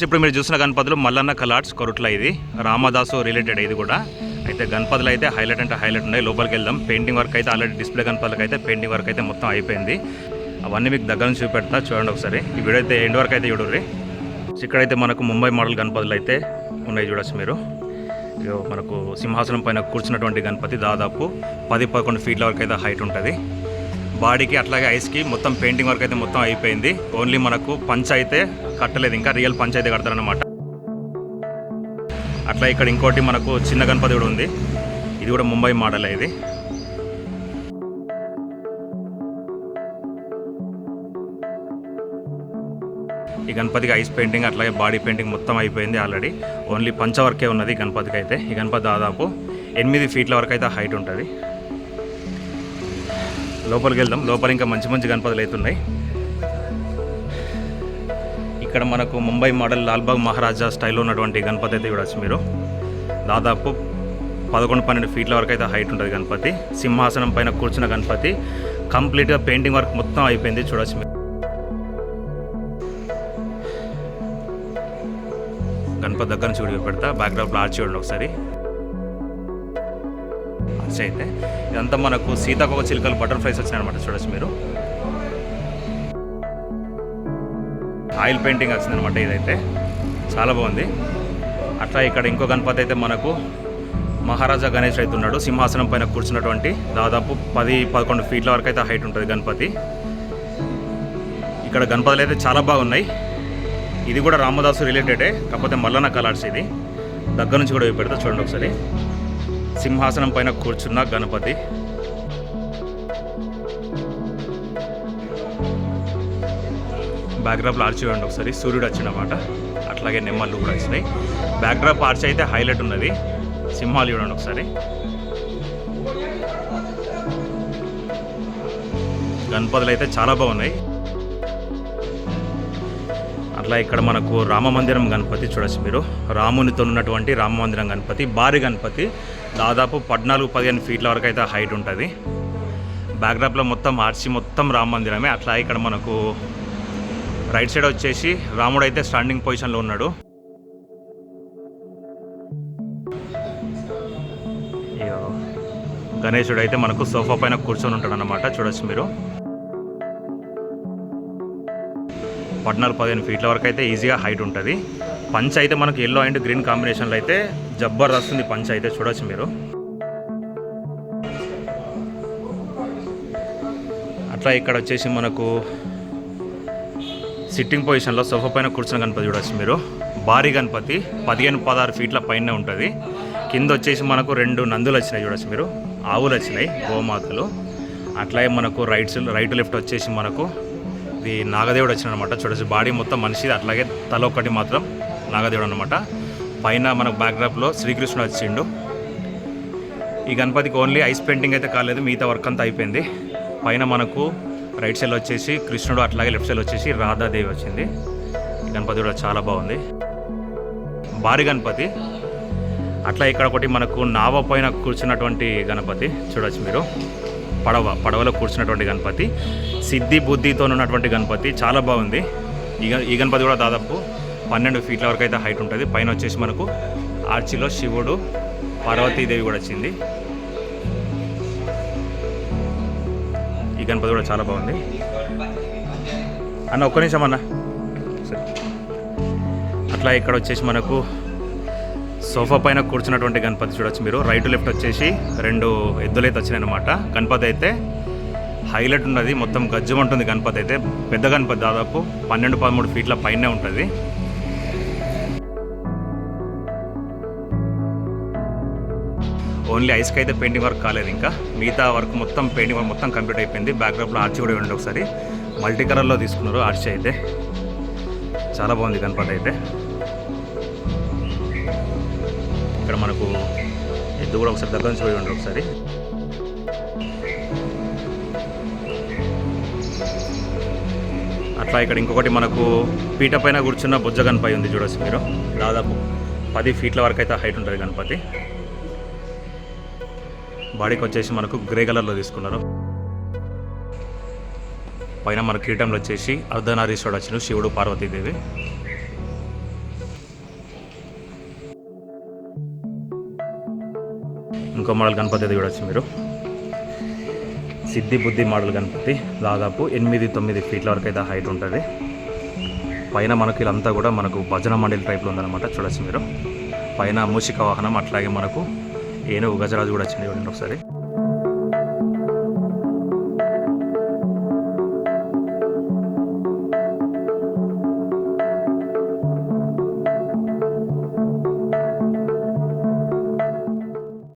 ఇప్పుడు మీరు చూసిన గణపతులు మల్లన్న కలాట్స్ కొరుట్ల, ఇది రామదాసు రిలేటెడ్. ఇది కూడా అయితే గణపతులు అయితే హైలైట్ అంటే హైలైట్ ఉన్నాయి. లోపలికి వెళ్దాం. పెయింటింగ్ వర్క్ అయితే ఆల్రెడీ డిస్ప్లే గణపతులకు అయితే పెయింటింగ్ వర్క్ అయితే మొత్తం అయిపోయింది. అవన్నీ మీకు దగ్గర నుంచి చూపెడతా, చూడండి ఒకసారి. ఈ వీడియో అయితే ఎండ్ వరకు అయితే చూడరు. ఇక్కడైతే మనకు ముంబై మోడల్ గణపతులు అయితే ఉన్నాయి, చూడొచ్చు మీరు. మనకు సింహాసనం పైన కూర్చున్నటువంటి గణపతి దాదాపు 10-11 ఫీట్ల వరకు అయితే హైట్ ఉంటుంది. బాడీకి అట్లాగే ఐస్కి మొత్తం పెయింటింగ్ వర్క్ అయితే మొత్తం అయిపోయింది. ఓన్లీ మనకు పంచ్ అయితే కట్టలేదు, ఇంకా రియల్ పంచ్ అయితే కడతారనమాట. అట్లా ఇక్కడ ఇంకోటి మనకు చిన్న గణపతి కూడా ఉంది. ఇది కూడా ముంబై మోడల్. ఇది ఈ గణపతికి ఐస్ పెయింటింగ్ అట్లాగే బాడీ పెయింటింగ్ మొత్తం అయిపోయింది ఆల్రెడీ. ఓన్లీ పంచ వర్కే ఉన్నది ఈ గణపతికి అయితే. ఈ గణపతి దాదాపు 8 ఫీట్ల వరకు అయితే హైట్ ఉంటుంది. లోపలికి వెళ్దాం. లోపల ఇంకా మంచి మంచి గణపతులు అయితే ఉన్నాయి. ఇక్కడ మనకు ముంబై మోడల్ లాల్బాగ్ మహారాజా స్టైల్లో ఉన్నటువంటి గణపతి అయితే చూడవచ్చు మీరు. దాదాపు 11-12 ఫీట్ల వరకు అయితే హైట్ ఉంటుంది గణపతి. సింహాసనం పైన కూర్చున్న గణపతి. కంప్లీట్గా పెయింటింగ్ వర్క్ మొత్తం అయిపోయింది, చూడవచ్చు మీరు. గణపతి దగ్గర నుంచి చూడి పెడతా. బ్యాక్గ్రౌండ్లో ఆర్చి చూడండి ఒకసారి. ఆర్చి అయితే ఇదంతా మనకు సీతాకోక చిలుకలు బటర్ఫ్లైస్ వచ్చినాయన్నమాట, చూడొచ్చు మీరు. ఆయిల్ పెయింటింగ్ వచ్చిందనమాట ఇదైతే, చాలా బాగుంది. అట్లా ఇక్కడ ఇంకో గణపతి అయితే మనకు మహారాజా గణేష్ అయితే ఉన్నాడు. సింహాసనం పైన కూర్చున్నటువంటి దాదాపు 10-11 ఫీట్ల వరకు అయితే హైట్ ఉంటుంది గణపతి. ఇక్కడ గణపతులు అయితే చాలా బాగున్నాయి. ఇది కూడా రామదాసు రిలేటెడే, కాకపోతే మల్లన్న కలర్స్. ఇది దగ్గర నుంచి కూడా పెడతా, చూడండి ఒకసారి. సింహాసనం పైన కూర్చున్న గణపతి. బ్యాక్డ్రాప్లో ఆర్చి చూడండి ఒకసారి. సూర్యుడు వచ్చినమాట, అట్లాగే నెమ్మళ్ళు కూడా వచ్చినాయి. బ్యాక్డ్రాప్ ఆర్చి అయితే హైలైట్ ఉన్నది. సింహాలు చూడండి ఒకసారి. గణపతులు అయితే చాలా బాగున్నాయి. అట్లా ఇక్కడ మనకు రామ మందిరం గణపతి చూడొచ్చు మీరు. రామునితో ఉన్నటువంటి రామ మందిరం గణపతి, భారీ గణపతి. దాదాపు 14-15 ఫీట్ల వరకు అయితే హైట్ ఉంటుంది. బ్యాక్డ్రాప్లో మొత్తం ఆర్చి మొత్తం రామ మందిరమే. అట్లా ఇక్కడ మనకు రైట్ సైడ్ వచ్చేసి రాముడు అయితే స్టాండింగ్ పొజిషన్లో ఉన్నాడు. గణేశుడు అయితే మనకు సోఫా పైన కూర్చొని ఉంటాడు అన్నమాట, చూడొచ్చు మీరు. 14-15 ఫీట్ల వరకు అయితే ఈజీగా హైట్ ఉంటుంది. పంచ్ అయితే మనకు ఎల్లో అండ్ గ్రీన్ కాంబినేషన్లో అయితే జబర్దస్త్ ఉంది పంచ్ అయితే, చూడొచ్చు మీరు. అట్లా ఇక్కడ వచ్చేసి మనకు సిట్టింగ్ పొజిషన్లో సోఫా పైన కూర్చున్న గణపతి చూడొచ్చు మీరు. భారీ గణపతి 15-16 ఫీట్ల పైన ఉంటుంది. కింద వచ్చేసి మనకు 2 నందులు వచ్చినాయి, చూడొచ్చు మీరు. ఆవులు వచ్చినాయి, గోమాతలు. అట్లాగే మనకు రైట్ లెఫ్ట్ వచ్చేసి మనకు ఇది నాగదేవుడు వచ్చినమాట, చూడొచ్చు. బాడీ మొత్తం మనిషిది, అట్లాగే తల ఒక్కటి మాత్రం నాగదేవుడు అనమాట. పైన మనకు బ్యాక్డ్రాప్లో శ్రీకృష్ణుడు వచ్చిండు. ఈ గణపతికి ఓన్లీ ఐస్ పెయింటింగ్ అయితే కాలేదు, మిగతా వర్క్ అంతా అయిపోయింది. పైన మనకు రైట్ సైడ్ వచ్చేసి కృష్ణుడు, అట్లాగే లెఫ్ట్ సైడ్ వచ్చేసి రాధాదేవి వచ్చింది. ఈ గణపతి కూడా చాలా బాగుంది, భారీ గణపతి. అట్లా ఇక్కడ ఒకటి మనకు నావ పైన కూర్చున్నటువంటి గణపతి చూడొచ్చు మీరు. పడవలో కూర్చున్నటువంటి గణపతి, సిద్ధి బుద్ధితో ఉన్నటువంటి గణపతి, చాలా బాగుంది. ఈ గణపతి కూడా దాదాపు 12 ఫీట్ల వరకు అయితే హైట్ ఉంటుంది. పైన వచ్చేసి మనకు ఆర్చిలో శివుడు, పార్వతీదేవి కూడా వచ్చింది. ఈ గణపతి కూడా చాలా బాగుంది. అన్న ఒక్క నిమిషం అన్న. అట్లా ఇక్కడ వచ్చేసి మనకు సోఫా పైన కూర్చున్నటువంటి గణపతి చూడొచ్చు మీరు. రైట్ లెఫ్ట్ వచ్చేసి 2 ఎద్దులు అయితే వచ్చినాయి అనమాట. గణపతి అయితే హైలైట్ ఉన్నది, మొత్తం గజ్జం ఉంటుంది గణపతి అయితే. పెద్ద గణపతి దాదాపు 12-13 ఫీట్ల పైనే ఉంటుంది. ఓన్లీ ఐస్కి అయితే పెయింటింగ్ వర్క్ కాలేదు, ఇంకా మిగతా వర్క్ మొత్తం పెయింటింగ్ వర్క్ మొత్తం కంప్లీట్ అయిపోయింది. బ్యాక్డ్రాప్లో ఆర్చి కూడా ఉండి ఒకసారి మల్టీ కలర్లో తీసుకున్నారు ఆర్చి అయితే. చాలా బాగుంది గణపతి అయితే. ఇక్కడ మనకు ఎద్దు కూడా ఒకసారి దగ్గర నుంచి పోయి ఉండి ఒకసారి. అట్లా ఇక్కడ ఇంకొకటి మనకు పీట పైన కూర్చున్న బుజ్జ గణపతి ఉంది, చూడొచ్చు మీరు. దాదాపు 10 ఫీట్ల వరకు అయితే హైట్ ఉంటుంది గణపతి. బాడీకి వచ్చేసి మనకు గ్రే కలర్లో తీసుకున్నారు. పైన మన కిరీటంలో వచ్చేసి అర్ధనారీశ్వరుడు వచ్చిన శివుడు, పార్వతీదేవి. ఇంకో మోడల్ గణపతి అది చూడొచ్చు మీరు. సిద్ధి బుద్ధి మోడల్ గణపతి దాదాపు 8-9 ఫీట్ల వరకు అయితే హైట్ ఉంటుంది. పైన మనకు ఇదంతా కూడా మనకు భజన మండలి టైప్లో ఉందన్నమాట. చూడొచ్చు మీరు. పైన మూషిక వాహనం, అట్లాగే మనకు ఏనుగు గజరాజు కూడా వచ్చింది చూడండి ఒకసారి.